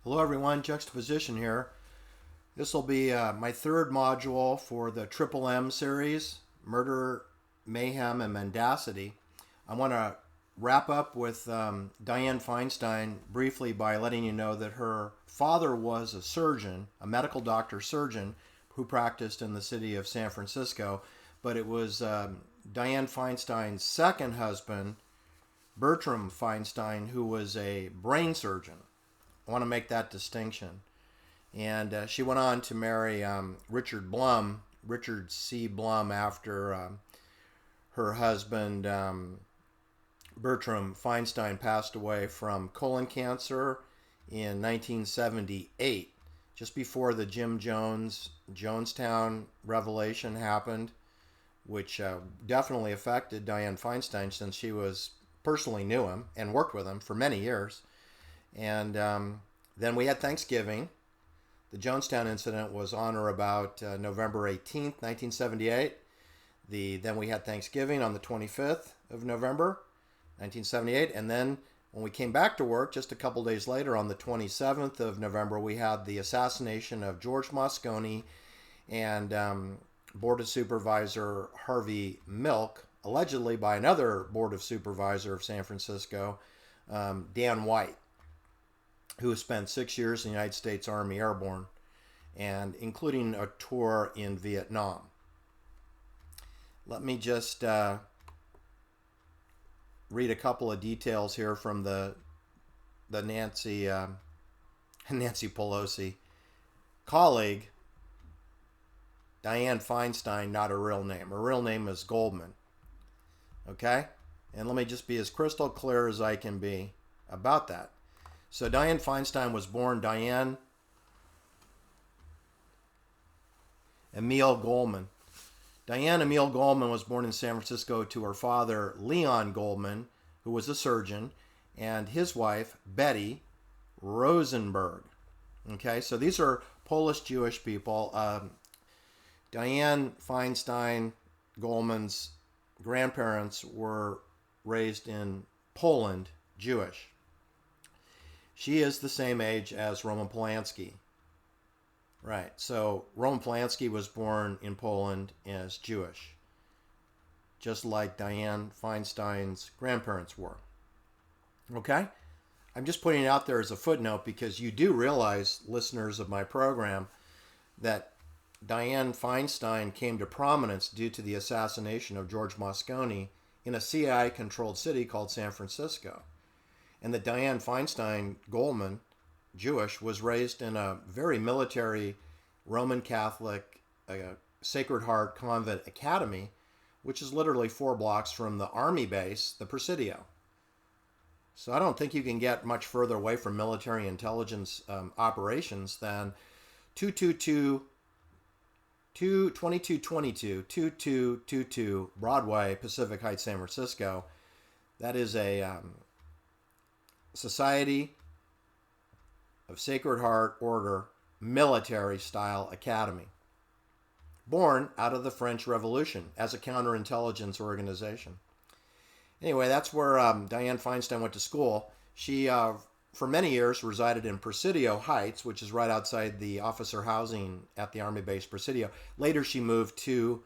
Hello everyone, Juxtaposition here. This will be my third module for the Triple M series, Murder, Mayhem, and Mendacity. I want to wrap up with Dianne Feinstein briefly by letting you know that her father was a surgeon, a medical doctor surgeon, who practiced in the city of San Francisco, but it was Dianne Feinstein's second husband, Bertram Feinstein, who was a brain surgeon. I want to make that distinction. And she went on to marry Richard C. Blum, after her husband, Bertram Feinstein, passed away from colon cancer in 1978, just before the Jim Jonestown revelation happened, which definitely affected Dianne Feinstein, since she personally knew him and worked with him for many years. And then we had Thanksgiving. The Jonestown incident was on or about November 18th, 1978. Then we had Thanksgiving on the 25th of November, 1978. And then when we came back to work just a couple days later, on the 27th of November, we had the assassination of George Moscone and Board of Supervisor Harvey Milk, allegedly by another Board of Supervisor of San Francisco, Dan White, who spent 6 years in the United States Army Airborne, and including a tour in Vietnam. Let me just read a couple of details here from the Nancy Pelosi colleague, Dianne Feinstein, not her real name. Her real name is Goldman. Okay? And let me just be as crystal clear as I can be about that. So Dianne Feinstein was born Dianne Emile Goldman. Dianne Emile Goldman was born in San Francisco to her father, Leon Goldman, who was a surgeon, and his wife, Betty Rosenberg. Okay, so these are Polish-Jewish people. Dianne Feinstein Goldman's grandparents were raised in Poland, Jewish. She is the same age as Roman Polanski. Right, so Roman Polanski was born in Poland as Jewish, just like Dianne Feinstein's grandparents were. Okay? I'm just putting it out there as a footnote, because you do realize, listeners of my program, that Dianne Feinstein came to prominence due to the assassination of George Moscone in a CIA-controlled city called San Francisco. And that Dianne Feinstein Goldman, Jewish, was raised in a very military Roman Catholic Sacred Heart Convent Academy, which is literally 4 blocks from the Army base, the Presidio. So I don't think you can get much further away from military intelligence operations than 2222 Broadway, Pacific Heights, San Francisco. That is a Society of Sacred Heart Order military style academy, born out of the French Revolution as a counterintelligence organization. Anyway, that's where Dianne Feinstein went to school. She, for many years, resided in Presidio Heights, which is right outside the officer housing at the Army base Presidio. Later, she moved to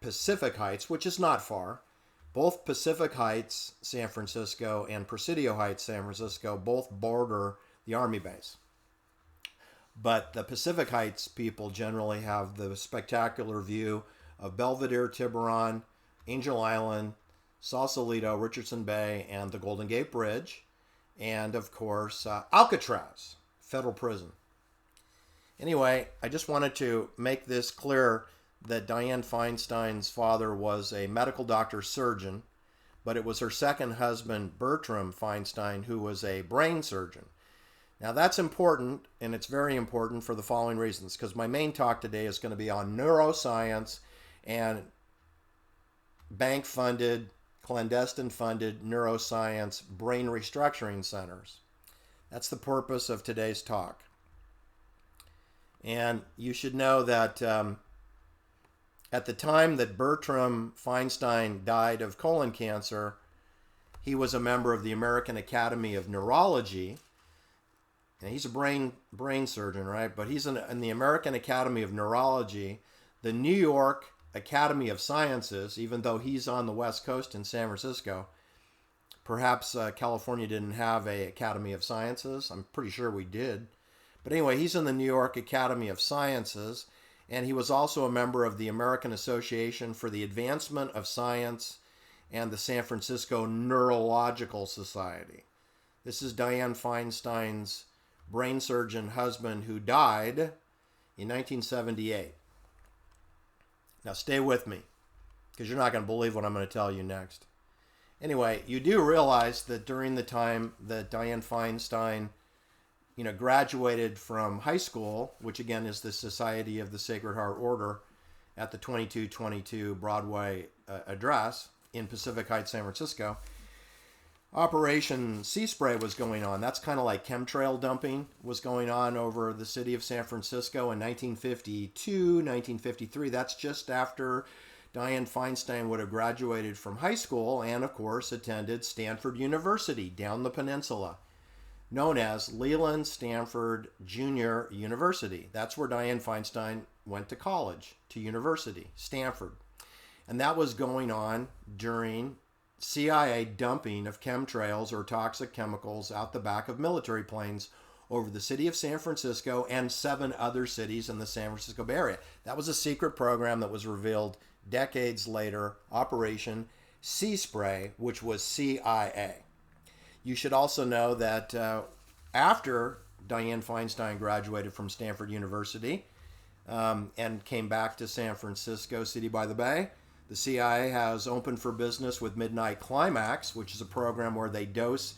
Pacific Heights, which is not far. Both Pacific Heights, San Francisco, and Presidio Heights, San Francisco, both border the Army base. But the Pacific Heights people generally have the spectacular view of Belvedere, Tiburon, Angel Island, Sausalito, Richardson Bay, and the Golden Gate Bridge, and of course, Alcatraz, federal prison. Anyway, I just wanted to make this clear that Dianne Feinstein's father was a medical doctor surgeon, but it was her second husband, Bertram Feinstein, who was a brain surgeon. Now that's important, and it's very important for the following reasons, because my main talk today is going to be on neuroscience and bank-funded, clandestine-funded neuroscience brain restructuring centers. That's the purpose of today's talk. And you should know that at the time that Bertram Feinstein died of colon cancer, he was a member of the American Academy of Neurology, And he's a brain surgeon, right? But he's in the American Academy of Neurology, the New York Academy of Sciences, even though he's on the West Coast in San Francisco. Perhaps California didn't have a Academy of Sciences. I'm pretty sure we did. But anyway, he's in the New York Academy of Sciences, and he was also a member of the American Association for the Advancement of Science and the San Francisco Neurological Society. This is Dianne Feinstein's brain surgeon husband who died in 1978. Now stay with me, because you're not going to believe what I'm going to tell you next. Anyway, you do realize that during the time that Dianne Feinstein, graduated from high school, which again is the Society of the Sacred Heart Order at the 2222 Broadway address in Pacific Heights, San Francisco, Operation Sea Spray was going on. That's kind of like chemtrail dumping was going on over the city of San Francisco in 1952, 1953. That's just after Dianne Feinstein would have graduated from high school and, of course, attended Stanford University down the peninsula, known as Leland Stanford Junior University. That's where Dianne Feinstein went to college, to university, Stanford. And that was going on during CIA dumping of chemtrails or toxic chemicals out the back of military planes over the city of San Francisco and 7 other cities in the San Francisco Bay Area. That was a secret program that was revealed decades later, Operation Sea Spray, which was CIA. You should also know that after Dianne Feinstein graduated from Stanford University and came back to San Francisco, City by the Bay, the CIA has opened for business with Midnight Climax, which is a program where they dose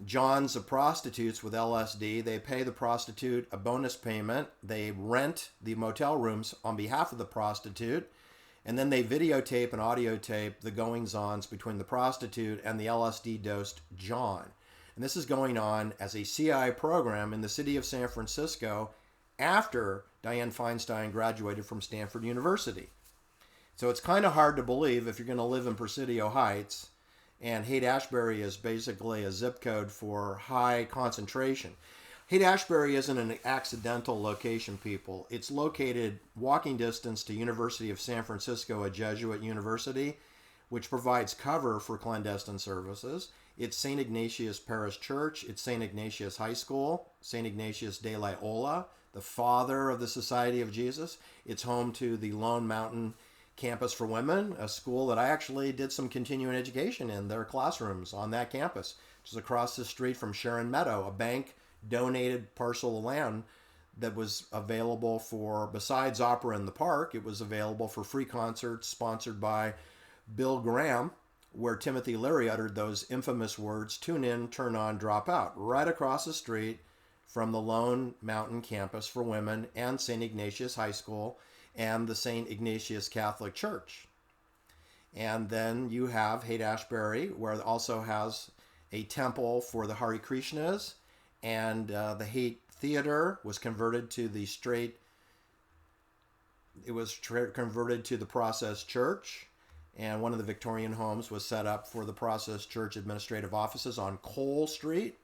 johns of prostitutes with LSD. They pay the prostitute a bonus payment. They rent the motel rooms on behalf of the prostitute. And then they videotape and audio tape the goings-ons between the prostitute and the LSD-dosed John. And this is going on as a CIA program in the city of San Francisco after Dianne Feinstein graduated from Stanford University. So it's kind of hard to believe if you're going to live in Presidio Heights, and Haight-Ashbury is basically a zip code for high concentration. Haight-Ashbury isn't an accidental location, people. It's located walking distance to University of San Francisco, a Jesuit university, which provides cover for clandestine services. It's St. Ignatius Parish Church. It's St. Ignatius High School, St. Ignatius de Loyola, the father of the Society of Jesus. It's home to the Lone Mountain Campus for Women, a school that I actually did some continuing education in their classrooms on that campus, which is across the street from Sharon Meadow, a bank-donated parcel of land that was available for, besides opera in the park, it was available for free concerts sponsored by Bill Graham, where Timothy Leary uttered those infamous words, "Tune in, turn on, drop out," right across the street from the Lone Mountain Campus for Women and St. Ignatius High School and the St. Ignatius Catholic Church. And then you have Haight-Ashbury, where it also has a temple for the Hare Krishnas, and the Haight Theater was converted to the converted to the Process Church, and one of the Victorian homes was set up for the Process Church administrative offices on Cole Street,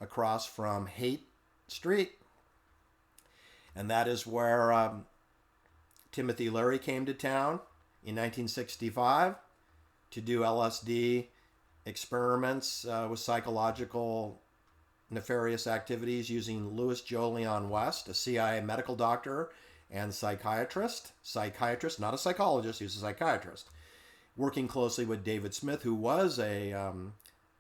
across from Haight Street. And that is where Timothy Leary came to town in 1965 to do LSD experiments with psychological nefarious activities using Louis Jolion West, a CIA medical doctor and psychiatrist, not a psychologist, he was a psychiatrist, working closely with David Smith, who was a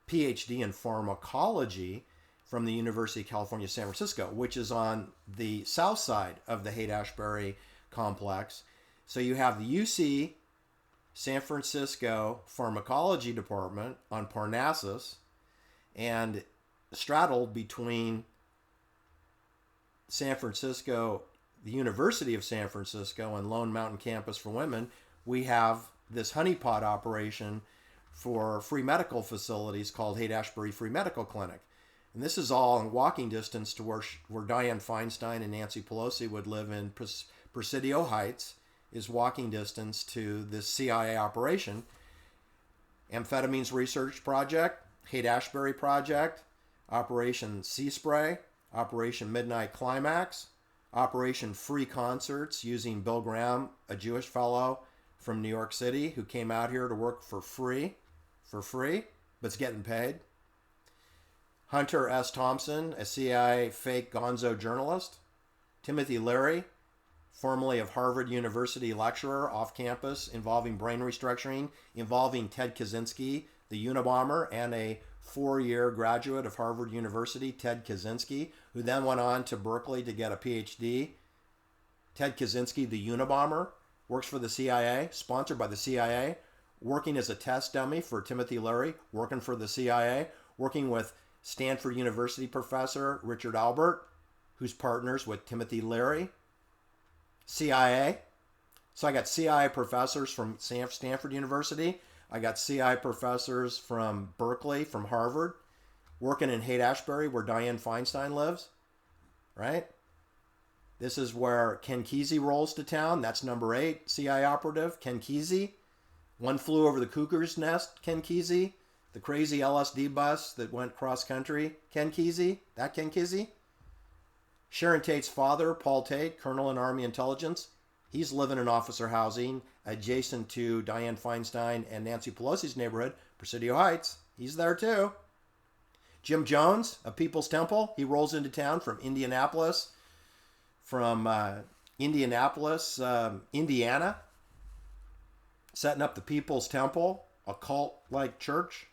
PhD in pharmacology from the University of California, San Francisco, which is on the south side of the Haight-Ashbury complex. So you have the UC San Francisco Pharmacology Department on Parnassus, and straddled between San Francisco, the University of San Francisco, and Lone Mountain Campus for Women, we have this honeypot operation for free medical facilities called Haight-Ashbury Free Medical Clinic. And this is all in walking distance to where Dianne Feinstein and Nancy Pelosi would live in Presidio Heights, is walking distance to this CIA operation. Amphetamines Research Project, Haight-Ashbury Project, Operation Sea Spray, Operation Midnight Climax, Operation Free Concerts using Bill Graham, a Jewish fellow from New York City who came out here to work for free, but's getting paid. Hunter S. Thompson, a CIA fake gonzo journalist. Timothy Leary, formerly of Harvard University lecturer off campus involving brain restructuring, involving Ted Kaczynski, the Unabomber, and a 4-year graduate of Harvard University, Ted Kaczynski, who then went on to Berkeley to get a PhD. Ted Kaczynski, the Unabomber, works for the CIA, sponsored by the CIA, working as a test dummy for Timothy Leary, working for the CIA, working with Stanford University professor Richard Albert, who's partners with Timothy Leary. CIA. So I got CIA professors from Stanford University. I got CIA professors from Berkeley, from Harvard, working in Haight-Ashbury where Dianne Feinstein lives, right? This is where Ken Kesey rolls to town. That's number 8, CIA operative, Ken Kesey. One flew over the cuckoo's nest, Ken Kesey. The crazy LSD bus that went cross-country, Ken Kesey. That Ken Kesey. Sharon Tate's father, Paul Tate, colonel in Army Intelligence. He's living in officer housing adjacent to Dianne Feinstein and Nancy Pelosi's neighborhood, Presidio Heights. He's there too. Jim Jones of People's Temple. He rolls into town from Indianapolis, Indiana, setting up the People's Temple, a cult-like church,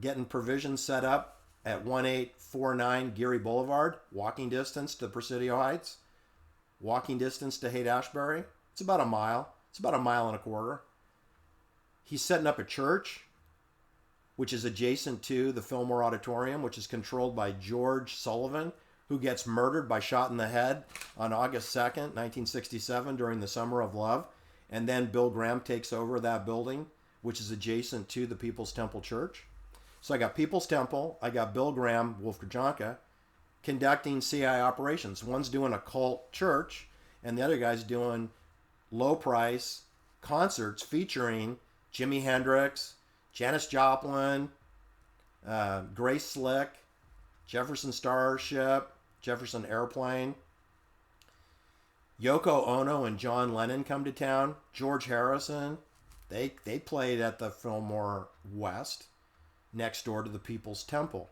getting provisions set up at 1849 Geary Boulevard, walking distance to Presidio Heights, walking distance to Haight-Ashbury. It's about a mile. It's about a mile and a quarter. He's setting up a church, which is adjacent to the Fillmore Auditorium, which is controlled by George Sullivan, who gets murdered by shot in the head on August 2nd, 1967, during the Summer of Love. And then Bill Graham takes over that building, which is adjacent to the People's Temple Church. So I got People's Temple, I got Bill Graham, Wolf Grudjanka, conducting CIA operations. One's doing a cult church, and the other guy's doing low-price concerts featuring Jimi Hendrix, Janis Joplin, Grace Slick, Jefferson Starship, Jefferson Airplane. Yoko Ono and John Lennon come to town. George Harrison, they played at the Fillmore West, next door to the People's Temple.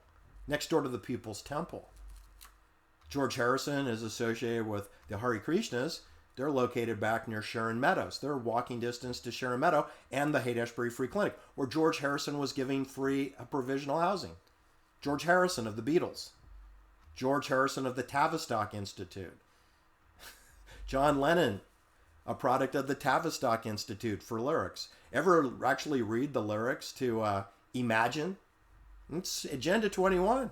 George Harrison is associated with the Hare Krishnas. They're located back near Sharon Meadows. They're walking distance to Sharon Meadow and the Haight-Ashbury Free Clinic, where George Harrison was giving free provisional housing. George Harrison of the Beatles. George Harrison of the Tavistock Institute. John Lennon, a product of the Tavistock Institute for lyrics. Ever actually read the lyrics to Imagine? It's Agenda 21.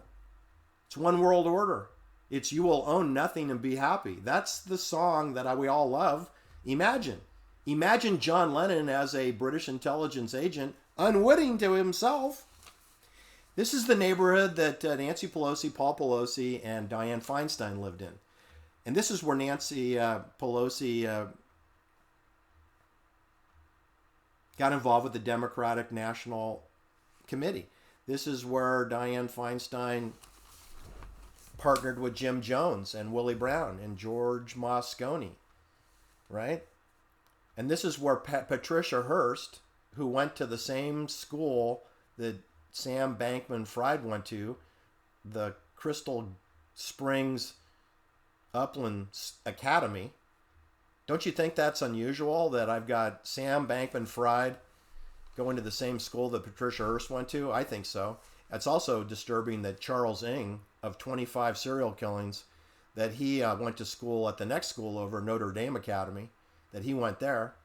It's One World Order. It's You Will Own Nothing and Be Happy. That's the song that we all love. Imagine. Imagine John Lennon as a British intelligence agent, unwitting to himself. This is the neighborhood that Nancy Pelosi, Paul Pelosi, and Dianne Feinstein lived in. And this is where Nancy Pelosi got involved with the Democratic National Committee. This is where Dianne Feinstein partnered with Jim Jones and Willie Brown and George Moscone, right? And this is where Patricia Hearst, who went to the same school that Sam Bankman-Fried went to, the Crystal Springs Upland Academy. Don't you think that's unusual that I've got Sam Bankman-Fried going to the same school that Patricia Hearst went to? I think so. It's also disturbing that Charles Ng, of 25 serial killings, that he went to school at the next school over, Notre Dame Academy, that he went there.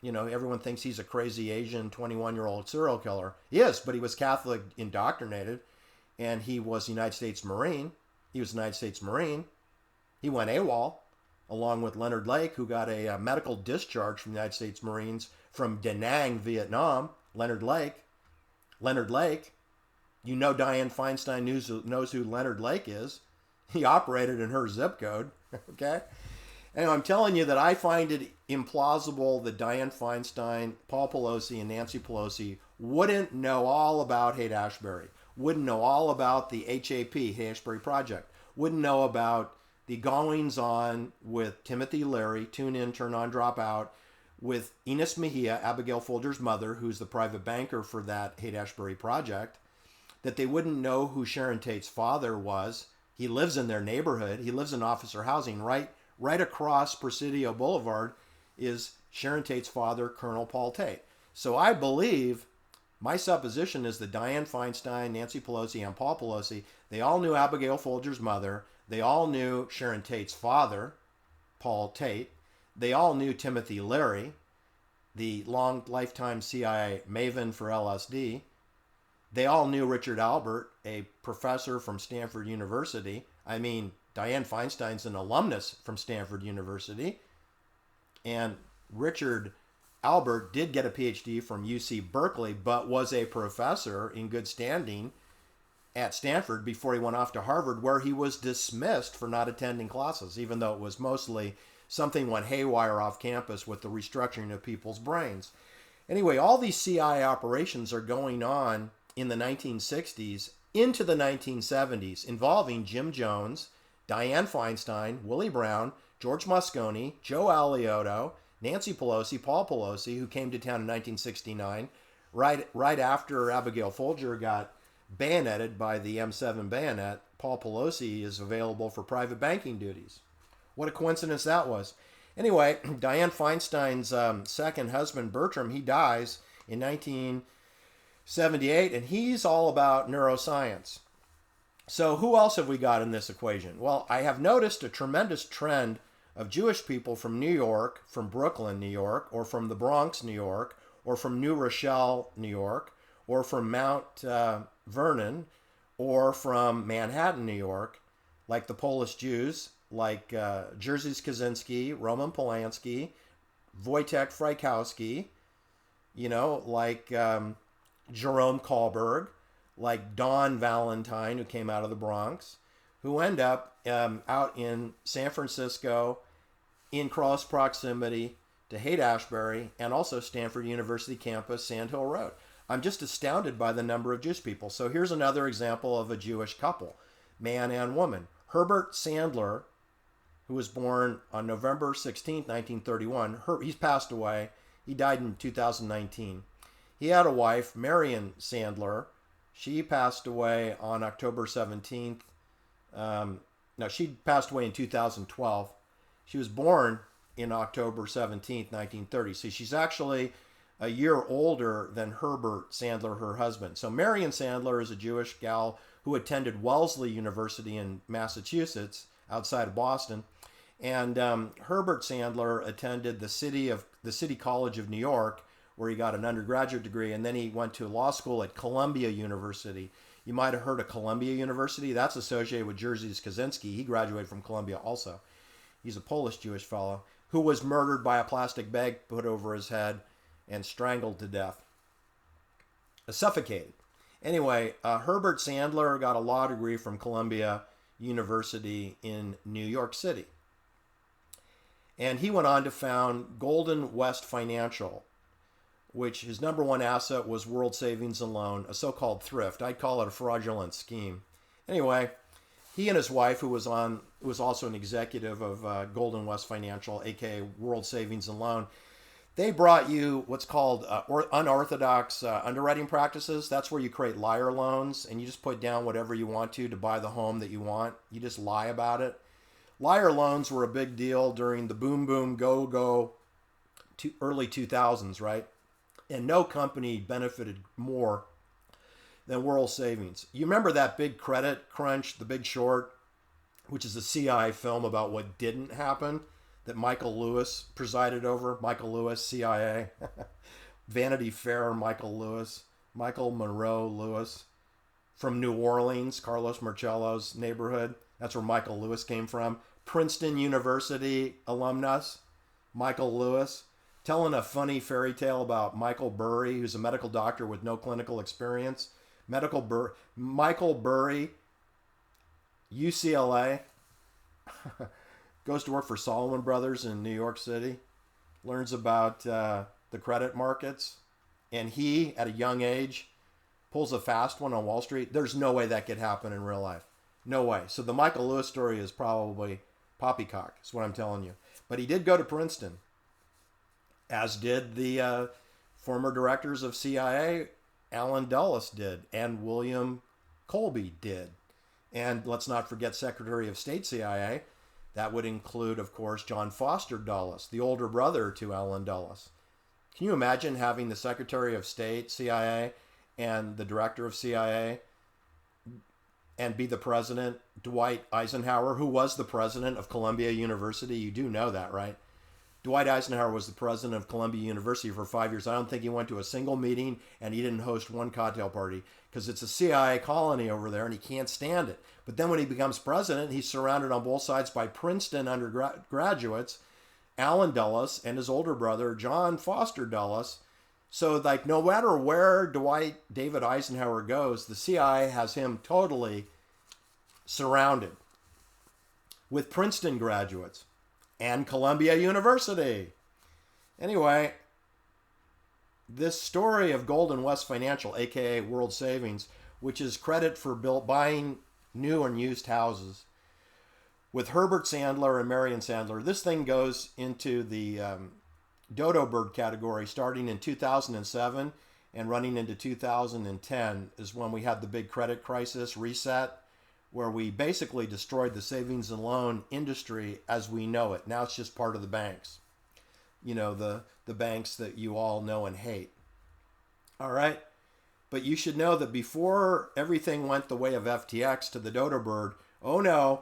You know, everyone thinks he's a crazy Asian 21-year-old serial killer. He is, but he was Catholic indoctrinated, and he was a United States Marine. He went AWOL, along with Leonard Lake, who got a medical discharge from the United States Marines from Da Nang, Vietnam. Leonard Lake. You know Dianne Feinstein knows who Leonard Lake is. He operated in her zip code, okay? And I'm telling you that I find it implausible that Dianne Feinstein, Paul Pelosi, and Nancy Pelosi wouldn't know all about Haight-Ashbury, wouldn't know all about the HAP, Haight-Ashbury Project, wouldn't know about the goings on with Timothy Leary, tune in, turn on, drop out, with Enos Mejia, Abigail Folger's mother, who's the private banker for that Haight-Ashbury Project, that they wouldn't know who Sharon Tate's father was. He lives in their neighborhood. He lives in officer housing. Right across Presidio Boulevard is Sharon Tate's father, Colonel Paul Tate. So I believe, my supposition is that Dianne Feinstein, Nancy Pelosi, and Paul Pelosi, they all knew Abigail Folger's mother. They all knew Sharon Tate's father, Paul Tate. They all knew Timothy Leary, the long lifetime CIA maven for LSD. They all knew Richard Albert, a professor from Stanford University. I mean, Dianne Feinstein's an alumnus from Stanford University. And Richard Albert did get a PhD from UC Berkeley, but was a professor in good standing at Stanford before he went off to Harvard, where he was dismissed for not attending classes, even though it was mostly something went haywire off campus with the restructuring of people's brains. Anyway, all these CIA operations are going on in the 1960s into the 1970s, involving Jim Jones, Dianne Feinstein, Willie Brown, George Moscone, Joe Alioto, Nancy Pelosi, Paul Pelosi, who came to town in 1969, right after Abigail Folger got bayoneted by the M7 bayonet. Paul Pelosi is available for private banking duties. What a coincidence that was. Anyway, Dianne Feinstein's second husband, Bertram, he dies in 1978, and he's all about neuroscience. So who else have we got in this equation? Well, I have noticed a tremendous trend of Jewish people from New York, from Brooklyn, New York, or from the Bronx, New York, or from New Rochelle, New York, or from Mount Vernon, or from Manhattan, New York, like the Polish Jews, like Jerzy Kaczynski, Roman Polanski, Wojtek Frykowski, like Jerome Kahlberg, like Don Valentine, who came out of the Bronx, who end up out in San Francisco in close proximity to Haight-Ashbury and also Stanford University campus, Sand Hill Road. I'm just astounded by the number of Jewish people. So here's another example of a Jewish couple, man and woman. Herbert Sandler, who was born on November 16, 1931. He's passed away. He died in 2019. He had a wife, Marion Sandler. She passed away on October 17th. She passed away in 2012. She was born in October 17th, 1930. So she's actually a year older than Herbert Sandler, her husband. So Marion Sandler is a Jewish gal who attended Wellesley University in Massachusetts, outside of Boston. And Herbert Sandler attended the City College of New York, where he got an undergraduate degree, and then he went to law school at Columbia University. You might have heard of Columbia University. That's associated with Jerzy Kaczynski. He graduated from Columbia also. He's a Polish Jewish fellow who was murdered by a plastic bag put over his head and strangled to death. Suffocated. Anyway, Herbert Sandler got a law degree from Columbia University in New York City. And he went on to found Golden West Financial, which his number one asset was World Savings and Loan, a so-called thrift. I'd call it a fraudulent scheme. Anyway, he and his wife, who was also an executive of Golden West Financial, aka World Savings and Loan, they brought you what's called unorthodox underwriting practices. That's where you create liar loans and you just put down whatever you want to buy the home that you want. You just lie about it. Liar loans were a big deal during the boom, go early 2000s, right? And no company benefited more than World Savings. You remember that big credit crunch, The Big Short, which is a CIA film about what didn't happen that Michael Lewis presided over. Michael Lewis, CIA. Vanity Fair, Michael Lewis. Michael Monroe Lewis. From New Orleans, Carlos Marcello's neighborhood. That's where Michael Lewis came from. Princeton University alumnus, Michael Lewis, telling a funny fairy tale about Michael Burry, who's a medical doctor with no clinical experience. Michael Burry, UCLA, goes to work for Salomon Brothers in New York City, learns about the credit markets, and he, at a young age, pulls a fast one on Wall Street, there's no way that could happen in real life. No way. So the Michael Lewis story is probably poppycock, is what I'm telling you. But he did go to Princeton, as did the former directors of CIA, Allen Dulles did, and William Colby did. And let's not forget Secretary of State CIA. That would include, of course, John Foster Dulles, the older brother to Allen Dulles. Can you imagine having the Secretary of State CIA and the director of CIA and be the president, Dwight Eisenhower, who was the president of Columbia University? You do know that, right? Dwight Eisenhower was the president of Columbia University for 5 years. I don't think he went to a single meeting, and he didn't host one cocktail party because it's a CIA colony over there and he can't stand it. But then when he becomes president, he's surrounded on both sides by Princeton undergraduates, Allen Dulles and his older brother, John Foster Dulles. So like no matter where Dwight David Eisenhower goes, the CIA has him totally surrounded with Princeton graduates and Columbia University. Anyway, this story of Golden West Financial, aka World Savings, which is credit for buying new and used houses, with Herbert Sandler and Marion Sandler, this thing goes into the dodo bird category starting in 2007 and running into 2010 is when we had the big credit crisis reset, where we basically destroyed the savings and loan industry as we know it. Now it's just part of the banks. You know, the banks that you all know and hate. All right? But you should know that before everything went the way of FTX to the dodo bird, oh no,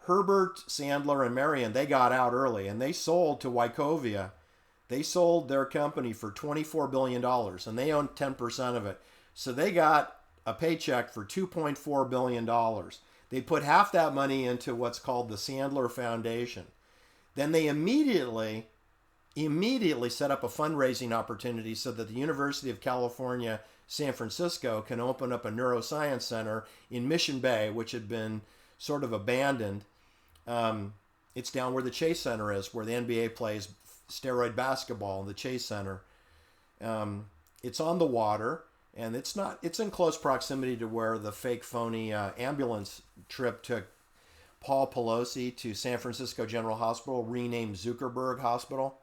Herbert, Sandler, and Marion, they got out early and they sold to Wachovia. They sold their company for $24 billion and they owned 10% of it. So they got a paycheck for $2.4 billion. They put half that money into what's called the Sandler Foundation. Then they immediately set up a fundraising opportunity so that the University of California, San Francisco can open up a neuroscience center in Mission Bay, which had been sort of abandoned. It's down where the Chase Center is, where the NBA plays steroid basketball in the Chase Center. It's on the water, and it's in close proximity to where the fake phony ambulance trip took Paul Pelosi to San Francisco General Hospital, renamed Zuckerberg Hospital.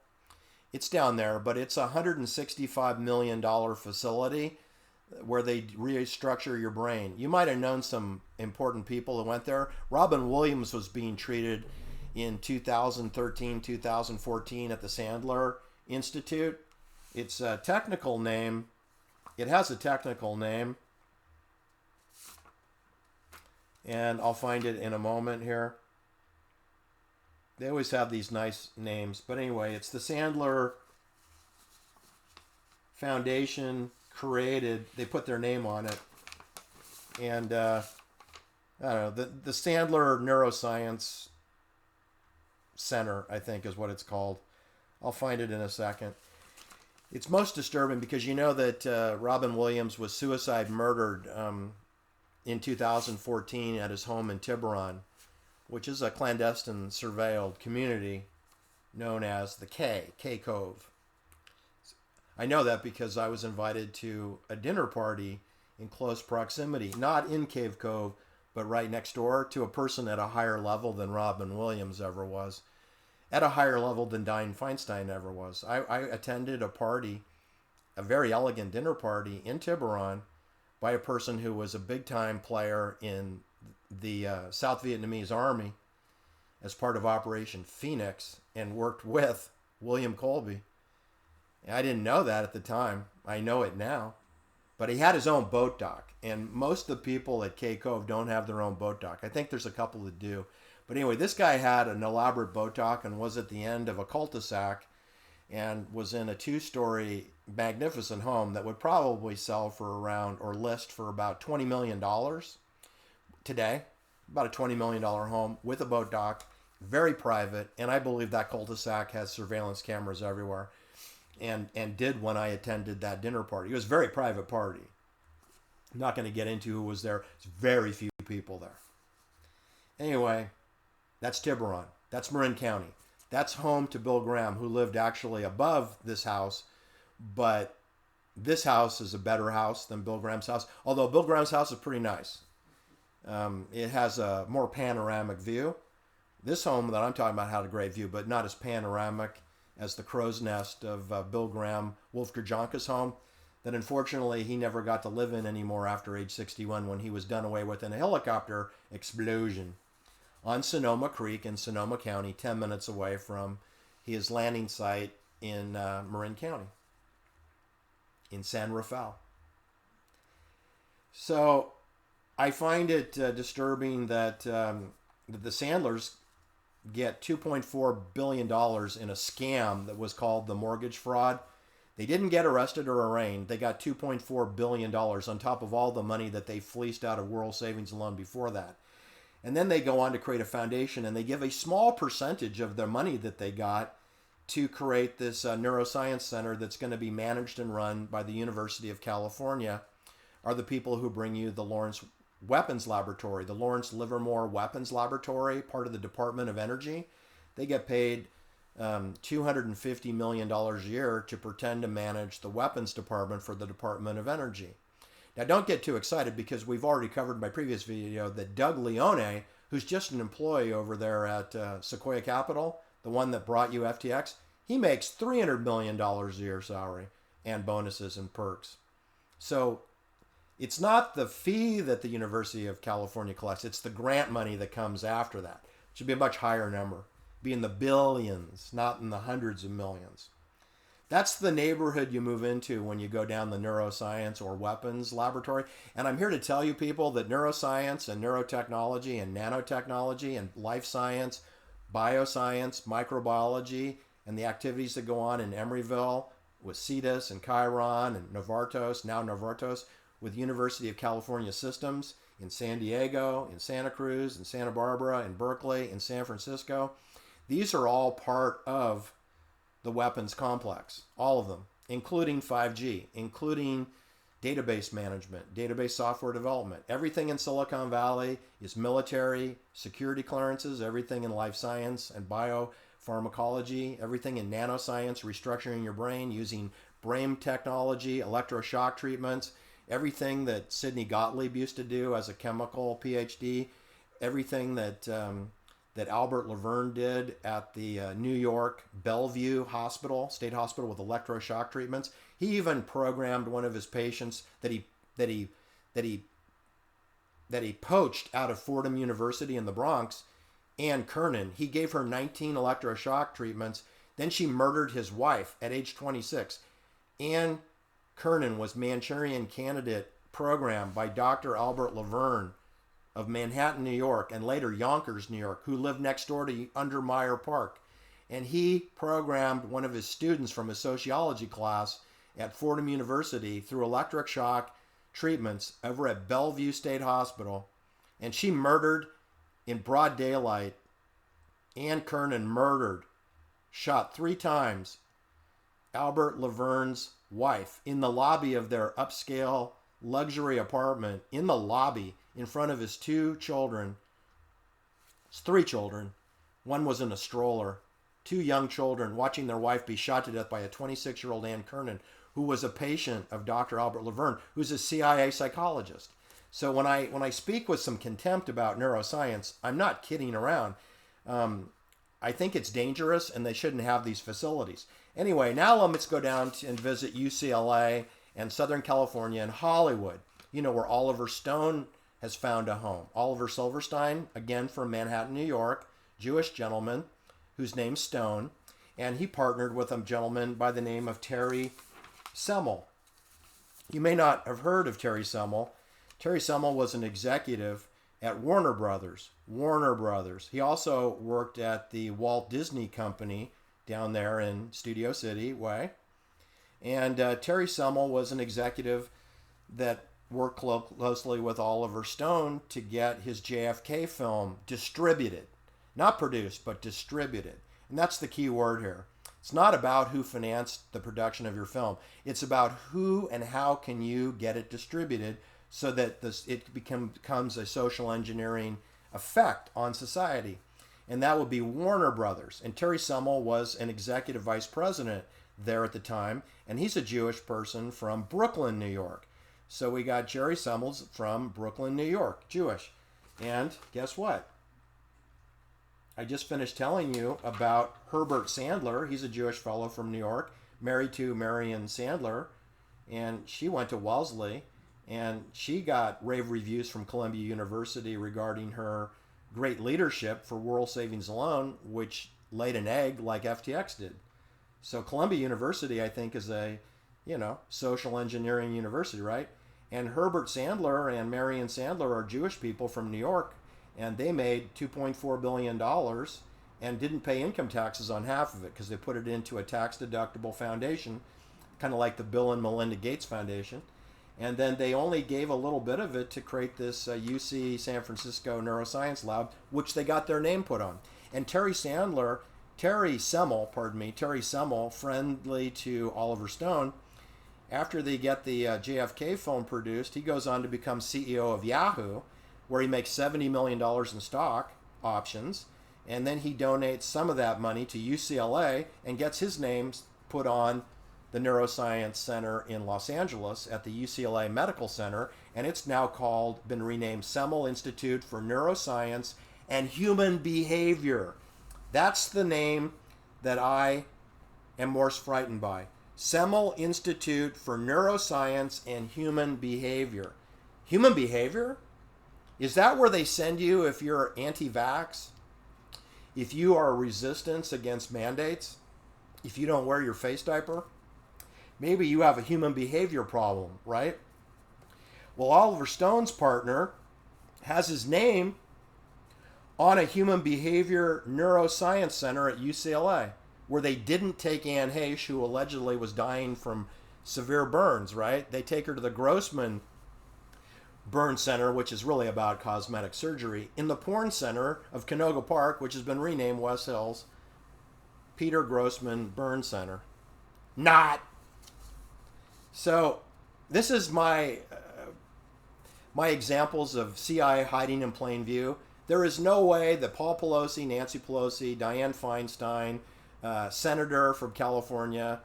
It's down there, but it's a $165 million facility where they restructure your brain. You might have known some important people who went there. Robin Williams was being treated in 2013, 2014 at the Sandler Institute. It's a technical name. It has a technical name. And I'll find it in a moment here. They always have these nice names. But anyway, it's the Sandler Foundation created. They put their name on it. And I don't know, the Sandler Neuroscience Center, I think is what it's called. I'll find it in a second. It's most disturbing because you know that Robin Williams was suicide murdered in 2014 at his home in Tiburon, which is a clandestine surveilled community known as the K Cove. I know that because I was invited to a dinner party in close proximity, not in Cave Cove, but right next door to a person at a higher level than Robin Williams ever was, at a higher level than Dianne Feinstein ever was. I attended a party, a very elegant dinner party in Tiburon by a person who was a big-time player in the South Vietnamese Army as part of Operation Phoenix and worked with William Colby. I didn't know that at the time. I know it now. But he had his own boat dock. And most of the people at K Cove don't have their own boat dock. I think there's a couple that do. But anyway, this guy had an elaborate boat dock and was at the end of a cul-de-sac and was in a 2-story magnificent home that would probably sell for around or list for about $20 million today. About a $20 million home with a boat dock, very private. And I believe that cul-de-sac has surveillance cameras everywhere. And did when I attended that dinner party. It was a very private party. I'm not going to get into who was there. It's very few people there. Anyway, that's Tiburon. That's Marin County. That's home to Bill Graham, who lived actually above this house, but This house is a better house than Bill Graham's house, although Bill Graham's house is pretty nice. It has a more panoramic view. This home that I'm talking about had a great view, but not as panoramic as the crow's nest of Bill Graham, Wolfgang Jonka's home, that unfortunately he never got to live in anymore after age 61 when he was done away with in a helicopter explosion on Sonoma Creek in Sonoma County, 10 minutes away from his landing site in Marin County, in San Rafael. So I find it disturbing that the Sandlers get $2.4 billion in a scam that was called the mortgage fraud. They didn't get arrested or arraigned. They got $2.4 billion on top of all the money that they fleeced out of World Savings and Loan before that. And then they go on to create a foundation, and they give a small percentage of their money that they got to create this Neuroscience Center that's going to be managed and run by the University of California, are the people who bring you the Lawrence Weapons Laboratory, the Lawrence Livermore Weapons Laboratory, part of the Department of Energy. They get paid $250 million a year to pretend to manage the weapons department for the Department of Energy. Now, don't get too excited because we've already covered in my previous video that Doug Leone, who's just an employee over there at Sequoia Capital, the one that brought you FTX, he makes $300 million a year salary and bonuses and perks. So it's not the fee that the University of California collects, it's the grant money that comes after that. It should be a much higher number, be in the billions, not in the hundreds of millions. That's the neighborhood you move into when you go down the neuroscience or weapons laboratory. And I'm here to tell you people that neuroscience and neurotechnology and nanotechnology and life science, bioscience, microbiology, and the activities that go on in Emeryville with CETUS and Chiron and Novartis, now Novartis, with University of California Systems in San Diego, in Santa Cruz, in Santa Barbara, in Berkeley, in San Francisco. These are all part of the weapons complex, all of them, including 5G, including database management, database software development. Everything in Silicon Valley is military, security clearances, everything in life science and biopharmacology, everything in nanoscience, restructuring your brain using brain technology, electroshock treatments, everything that Sidney Gottlieb used to do as a chemical PhD, everything that Albert Laverne did at the New York Bellevue Hospital, State Hospital, with electroshock treatments. He even programmed one of his patients that he poached out of Fordham University in the Bronx, Ann Kernan. He gave her 19 electroshock treatments. Then she murdered his wife at age 26. Ann Kernan was Manchurian Candidate programmed by Dr. Albert Laverne of Manhattan, New York, and later Yonkers, New York, who lived next door to Undermeyer Park. And he programmed one of his students from his sociology class at Fordham University through electric shock treatments over at Bellevue State Hospital. And she murdered in broad daylight. Ann Kernan murdered, shot 3 times, Albert Laverne's wife in the lobby of their upscale luxury apartment, in the lobby, in front of his 2 children. It's 3 children. One was in a stroller. 2 young children watching their wife be shot to death by a 26-year-old Ann Kernan, who was a patient of Dr. Albert Laverne, who's a CIA psychologist. So when I speak with some contempt about neuroscience, I'm not kidding around. I think it's dangerous, and they shouldn't have these facilities. Anyway, now let's go down and visit UCLA and Southern California and Hollywood, where Oliver Stone has found a home. Oliver Silverstein, again from Manhattan, New York, Jewish gentleman whose name's Stone, and he partnered with a gentleman by the name of Terry Semel. You may not have heard of Terry Semel. Terry Semel was an executive at Warner Brothers. He also worked at the Walt Disney Company down there in Studio City way. And Terry Semel was an executive that worked closely with Oliver Stone to get his JFK film distributed. Not produced, but distributed. And that's the key word here. It's not about who financed the production of your film. It's about who and how can you get it distributed so that it becomes a social engineering effect on society. And that would be Warner Brothers. And Terry Semel was an executive vice president there at the time, and he's a Jewish person from Brooklyn, New York. So we got Jerry Semel from Brooklyn, New York, Jewish. And guess what? I just finished telling you about Herbert Sandler. He's a Jewish fellow from New York, married to Marion Sandler, and she went to Wellesley, and she got rave reviews from Columbia University regarding her great leadership for World Savings Alone, which laid an egg like FTX did. So Columbia University, I think, is a, social engineering university, right? And Herbert Sandler and Marion Sandler are Jewish people from New York, and they made $2.4 billion and didn't pay income taxes on half of it because they put it into a tax-deductible foundation, kind of like the Bill and Melinda Gates Foundation. And then they only gave a little bit of it to create this UC San Francisco Neuroscience Lab, which they got their name put on. And Terry Semel, friendly to Oliver Stone, after they get the JFK film produced, he goes on to become CEO of Yahoo, where he makes $70 million in stock options. And then he donates some of that money to UCLA and gets his name put on the Neuroscience Center in Los Angeles at the UCLA Medical Center. And it's now been renamed Semel Institute for Neuroscience and Human Behavior. That's the name that I am most frightened by. Semel Institute for Neuroscience and Human Behavior. Human behavior? Is that where they send you if you're anti-vax? If you are resistance against mandates? If you don't wear your face diaper? Maybe you have a human behavior problem, right? Well, Oliver Stone's partner has his name on a human behavior neuroscience center at UCLA, where they didn't take Anne Heche, who allegedly was dying from severe burns, right? They take her to the Grossman Burn Center, which is really about cosmetic surgery, in the Porn Center of Canoga Park, which has been renamed West Hills Peter Grossman Burn Center. Not. So this is my examples of CIA hiding in plain view. There is no way that Paul Pelosi, Nancy Pelosi, Dianne Feinstein, Senator from California,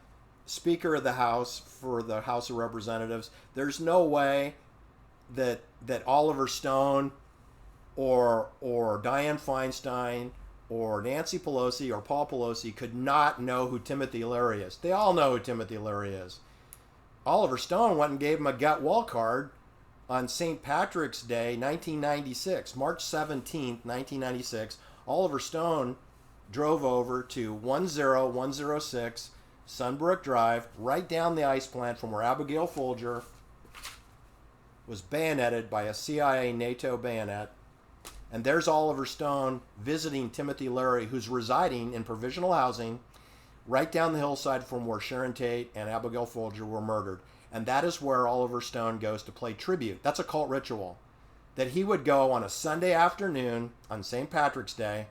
Speaker of the House for the House of Representatives, there's no way that Oliver Stone or Dianne Feinstein or Nancy Pelosi or Paul Pelosi could not know who Timothy Leary is. They all know who Timothy Leary is. Oliver Stone went and gave him a get well card on St. Patrick's Day, 1996, March 17th, 1996. Oliver Stone drove over to 10106 Sunbrook Drive, right down the ice plant from where Abigail Folger was bayoneted by a CIA NATO bayonet. And there's Oliver Stone visiting Timothy Leary, who's residing in provisional housing right down the hillside from where Sharon Tate and Abigail Folger were murdered. And that is where Oliver Stone goes to pay tribute. That's a cult ritual. That he would go on a Sunday afternoon on St. Patrick's Day.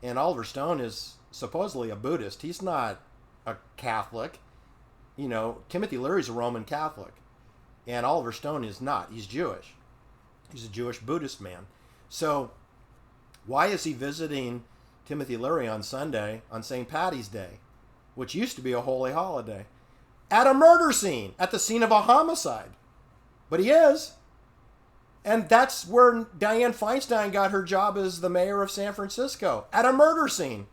And Oliver Stone is supposedly a Buddhist. He's not a Catholic. Timothy Leary's a Roman Catholic. And Oliver Stone is not. He's Jewish. He's a Jewish Buddhist man. So why is he visiting Timothy Leary on Sunday on St. Patty's Day, which used to be a holy holiday, at a murder scene, at the scene of a homicide? But he is. And that's where Dianne Feinstein got her job as the mayor of San Francisco, at a murder scene.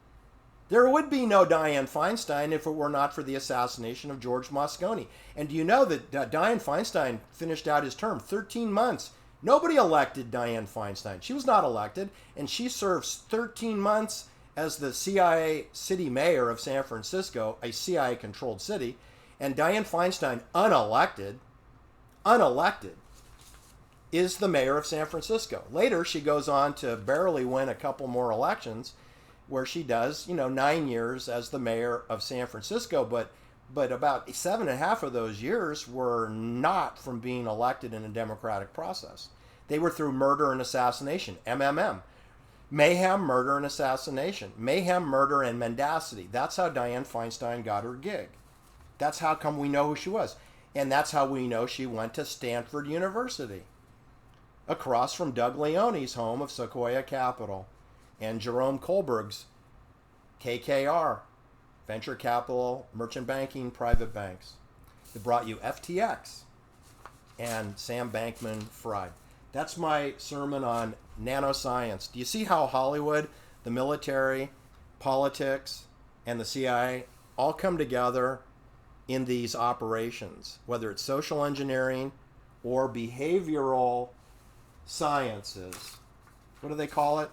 There would be no Dianne Feinstein if it were not for the assassination of George Moscone. And do you know that Dianne Feinstein finished out his term 13 months? Nobody elected Dianne Feinstein. She was not elected, and she serves 13 months as the CIA city mayor of San Francisco, a CIA-controlled city. And Dianne Feinstein, unelected, is the mayor of San Francisco. Later, she goes on to barely win a couple more elections, where she does, 9 years as the mayor of San Francisco, but about 7.5 of those years were not from being elected in a democratic process. They were through murder and assassination, MMM. Mayhem, murder, and assassination. Mayhem, murder, and mendacity. That's how Dianne Feinstein got her gig. That's how come we know who she was. And that's how we know she went to Stanford University, across from Doug Leone's home of Sequoia Capital, and Jerome Kohlberg's KKR, venture capital, merchant banking, private banks. It brought you FTX and Sam Bankman-Fried. That's my sermon on nanoscience. Do you see how Hollywood, the military, politics, and the CIA all come together in these operations, whether it's social engineering or behavioral sciences? What do they call it?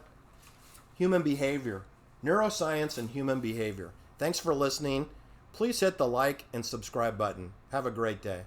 Human behavior. Neuroscience and human behavior. Thanks for listening. Please hit the like and subscribe button. Have a great day.